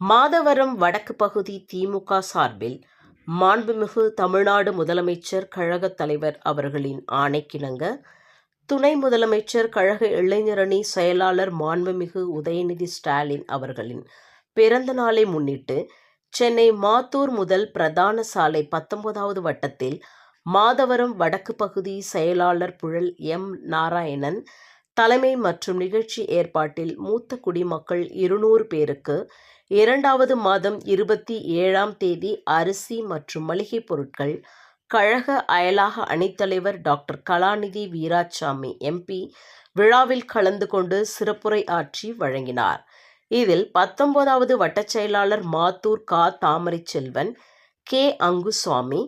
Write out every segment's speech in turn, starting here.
மாதவரம் வடக்கு பகுதி திமுக சார்பில் மாண்புமிகு தமிழ்நாடு முதலமைச்சர் கழகத் தலைவர் அவர்களின் ஆணைக்கிணங்க துணை முதலமைச்சர் கழக இளைஞரணி செயலாளர் மாண்புமிகு உதயநிதி ஸ்டாலின் அவர்களின் பிறந்த நாளை முன்னிட்டு சென்னை மாத்தூர் முதல் பிரதான சாலை 19வது வட்டத்தில் மாதவரம் வடக்கு பகுதி செயலாளர் புழல் எம். நாராயணன் தலைமை மற்றும் நிகழ்ச்சி ஏற்பாட்டில் மூத்த குடிமக்கள் 200 பேருக்கு 2வது மாதம் 27ஆம் தேதி அரிசி மற்றும் மளிகை பொருட்கள் கழக அயலாக அணித்தலைவர் டாக்டர் கலாநிதி வீராசாமி எம்பி விழாவில் கலந்து கொண்டு சிறப்புரை ஆற்றி வழங்கினார். இதில் 19வது வட்டச் செயலாளர் மாத்தூர் கா. தாமரை செல்வன், கே. அங்குசுவாமி,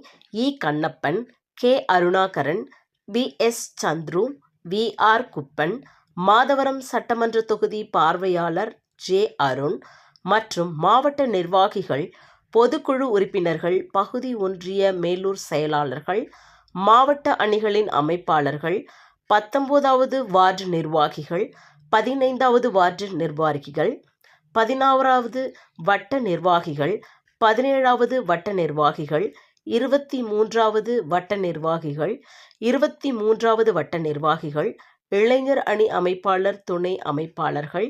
இ. Kannappan, K. Arunakaran, P. S. Chandru, V. R. Kuppan, Madhavaram சட்டமன்ற தொகுதி பார்வையாளர் ஜே. அருண் மற்றும் மாவட்ட நிர்வாகிகள், பொதுக்குழு உறுப்பினர்கள், பகுதி ஒன்றிய மேலூர் செயலாளர்கள், மாவட்ட அணிகளின் அமைப்பாளர்கள், 19வது வார்டு நிர்வாகிகள், 15வது வார்டு நிர்வாகிகள், 16வது வட்ட நிர்வாகிகள், 17வது வட்ட நிர்வாகிகள், 23வது வட்ட நிர்வாகிகள், 23வது வட்ட நிர்வாகிகள், இளைஞர் அணி அமைப்பாளர், துணை அமைப்பாளர்கள்,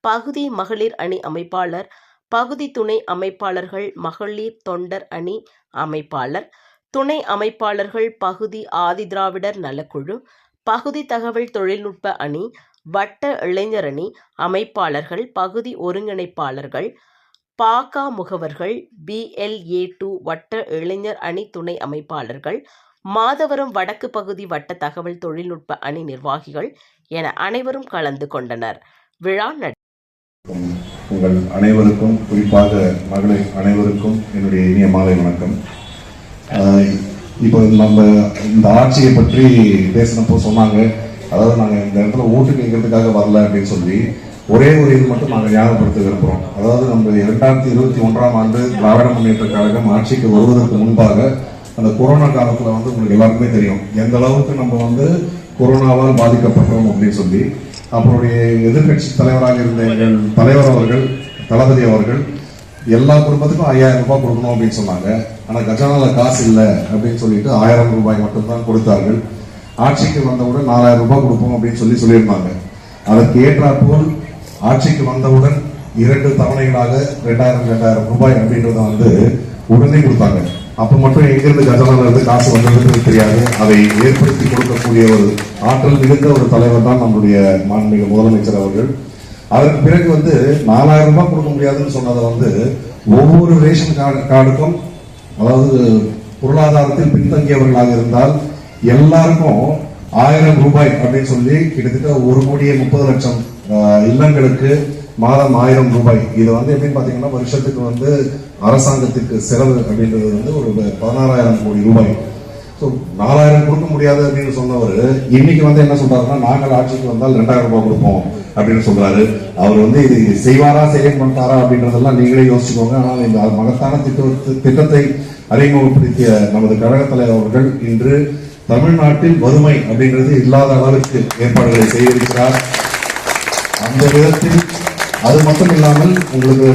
பகுதி மகளிர் அணி அமைப்பாளர், பகுதி துணை அமைப்பாளர்கள், மகளிர் தொண்டர் அணி அமைப்பாளர், துணை அமைப்பாளர்கள், பகுதி ஆதிதிராவிடர் நலக்குழு, பகுதி தகவல் தொழில்நுட்ப அணி, வட்ட இளைஞர் அணி அமைப்பாளர்கள், பகுதி ஒருங்கிணைப்பாளர்கள், பாக முகவர்கள், BLA2 வட்ட இளைஞர் அணி துணை அமைப்பாளர்கள், மாதவரம் வடக்கு பகுதி வட்ட தகவல் தொழில்நுட்ப அணி நிர்வாகிகள் என அனைவரும் கலந்து கொண்டனர். விழா உங்கள் அனைவருக்கும், குறிப்பாக மகளிர் அனைவருக்கும் என்னுடைய இனிய மாலை வணக்கம். இப்போ நம்ம இந்த ஆட்சியை பற்றி பேசினப்போ சொன்னாங்க, அதாவது நாங்கள் இந்த இடத்துல ஓட்டு கேட்கறதுக்காக வரல அப்படின்னு சொல்லி ஒரே ஒரு இது மட்டும் நாங்கள் ஞாபகப்படுத்த விரும்புகிறோம். அதாவது நம்ம 2021ஆம் ஆண்டு திராவிட முன்னேற்ற கழகம் ஆட்சிக்கு வருவதற்கு முன்பாக அந்த கொரோனா காலத்தில் உங்களுக்கு எல்லாருக்குமே தெரியும் எந்த அளவுக்கு நம்ம கொரோனாவால் பாதிக்கப்பட்டோம் அப்படின்னு சொல்லி. அவருடைய எதிர்கட்சி தலைவராக இருந்த எங்கள் தலைவர் அவர்கள், தளபதி அவர்கள் எல்லா குடும்பத்துக்கும் 5000 ரூபாய் கொடுக்கணும் அப்படின்னு சொன்னாங்க. ஆனால் கஜானால காசு இல்லை அப்படின்னு சொல்லிட்டு 1000 ரூபாய் மட்டும்தான் கொடுத்தார்கள். ஆட்சிக்கு வந்தவுடன் 4000 ரூபாய் கொடுப்போம் அப்படின்னு சொல்லியிருந்தாங்க. அதற்கு ஏற்றாற்போல் ஆட்சிக்கு வந்தவுடன் 2 தவணைகளாக 2000 ரூபாய் அப்படின்றத உடனே கொடுத்தாங்க. அப்ப மட்டும் எங்கிருந்து கஜானால இருந்து காசு வந்ததுன்னு தெரியாது. அதை ஏற்படுத்தி கொடுக்கக்கூடிய ஒரு ஆற்றல் மிகுந்த ஒரு தலைவர் தான் நம்முடைய மாண்புமிகு முதலமைச்சர் அவர்கள். அதற்கு பிறகு 4000 ரூபாய் கொடுக்க முடியாதுன்னு சொன்னதை ஒவ்வொரு ரேஷன் கார்டுக்கும், அதாவது பொருளாதாரத்தில் பின்தங்கியவர்களாக இருந்தால் எல்லாருக்கும் 1000 ரூபாய் அப்படின்னு சொல்லி கிட்டத்தட்ட 1,30,00,000 இல்லங்களுக்கு மாதம் 1000 ரூபாய். இது எப்படின்னு பாத்தீங்கன்னா வருஷத்துக்கு அரசாங்கத்துக்கு செலவு அப்படின்றது ஒரு 16,000 கோடி ரூபாய். ஸோ 4000 கொடுக்க முடியாது அப்படின்னு சொன்னவர் இன்னைக்கு என்ன சொல்றாருன்னா, நாங்கள் ஆட்சிக்கு வந்தால் 2000 ரூபாய் கொடுப்போம் அப்படின்னு சொல்றாரு. அவர் இது செய்வாரா செய்ய மாட்டாரா அப்படின்றதெல்லாம் நீங்களே யோசிச்சுக்கோங்க. ஆனால் இந்த மகத்தான திட்டத்தை அறிமுகப்படுத்திய நமது கழக தலைவர் அவர்கள் இன்று தமிழ்நாட்டில் வறுமை அப்படின்றது இல்லாத அளவிற்கு ஏற்பாடுகளை செய்திருக்கிறார். அந்த விதத்தில் அது மட்டும் இல்லாமல் உங்களுக்கு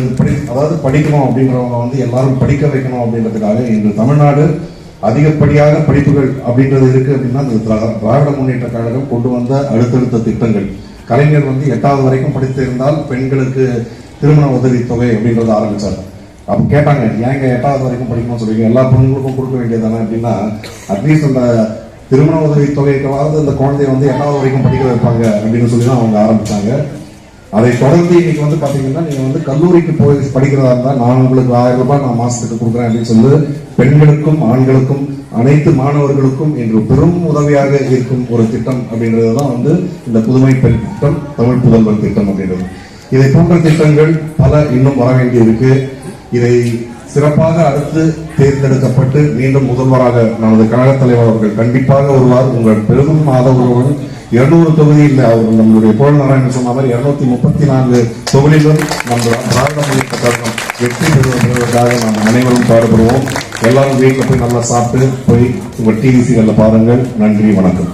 அதாவது படிக்கணும் அப்படின்றவங்க எல்லாரும் படிக்க வைக்கணும் அப்படின்றதுக்காக இன்று தமிழ்நாடு அதிகப்படியாக படிப்புகள் அப்படின்றது இருக்கு அப்படின்னா திராவிட முன்னேற்ற கழகம் கொண்டு வந்த அடுத்தடுத்த திட்டங்கள். கலைஞர் 8வது வரைக்கும் படித்திருந்தால் பெண்களுக்கு திருமண உதவி தொகை அப்படின்றத ஆரம்பிச்சார். அப்ப கேட்டாங்க, ஏங்க 8வது வரைக்கும் படிக்கணும்னு சொல்றீங்க, எல்லா பெண்களுக்கும் கொடுக்க வேண்டியதானே அப்படின்னா, அட்லீஸ்ட் அந்த திருமண உதவி தொகைக்காவது அந்த குழந்தைய 8வது வரைக்கும் படிக்க வைப்பாங்க அப்படின்னு சொல்லி தான் அவங்க ஆரம்பிச்சாங்க. அதை தொடர்ந்து இன்னைக்கு பாத்தீங்கன்னா நீங்க கல்லூரிக்கு போய் படிக்கிறதா இருந்தா நான் உங்களுக்கு 1000 ரூபாய் நான் மாசத்துக்கு கொடுக்குறேன் அப்படின்னு சொல்லி பெண்களுக்கும் ஆண்களுக்கும் அனைத்து மாணவர்களுக்கும் இன்று பெரும் உதவியாக இருக்கும் ஒரு திட்டம் அப்படின்றதுதான் இந்த புதுமை பெண் திட்டம், தமிழ் புதல்வன் திட்டம் அப்படின்றது. இதை போன்ற திட்டங்கள் பல இன்னும் வர வேண்டி இருக்கு. இதை சிறப்பாக அடுத்து தேர்ந்தெடுக்கப்பட்டு மீண்டும் முதல்வராக நமது கழக தலைவர் அவர்கள் கண்டிப்பாக வருவார். உங்கள் பெரும் ஆதரவுடன் 200 தொகுதியில் அவர் நம்மளுடைய புகழ் நாராயணன் சொன்ன மாதிரி 234 தொகுதியிலும் நம்ம திராவிட முன்னேற்ற கழகம் வெற்றி பெறுவதற்காக நாம் அனைவரும் பாடுபடுவோம். எல்லாரும் வீட்டில் போய் நல்லா சாப்பிட்டு போய் உங்கள் டிவிசிகளில் பாருங்கள். நன்றி, வணக்கம்.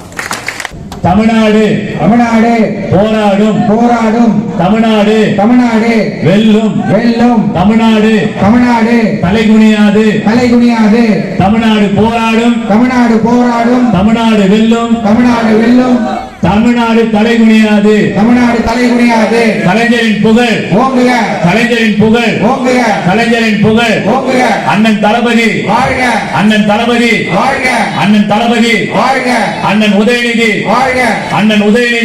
தமிழ்நாடு தமிழ்நாடு போராடும் போராடும் தமிழ்நாடு தமிழ்நாடு வெல்லும் வெல்லும் தமிழ்நாடு தமிழ்நாடு தலைகுனியாது தலைகுனியாது தமிழ்நாடு போராடும் தமிழ்நாடு போராடும் தமிழ்நாடு வெல்லும் தமிழ்நாடு வெல்லும் தமிழ்நாடு தலைகுனியாது தமிழ்நாடு தலைகுனியாது கலைஞரின் புகழ் ஓங்குக கலைஞரின் புகழ் ஓங்குக கலைஞரின் புகழ் ஓங்குக அண்ணன் தளபதி வாழ்க அண்ணன் தளபதி வாழ்க அண்ணன் தளபதி வாழ்க அண்ணன் உதயநிதி வாழ்க அண்ணன் உதயநிதி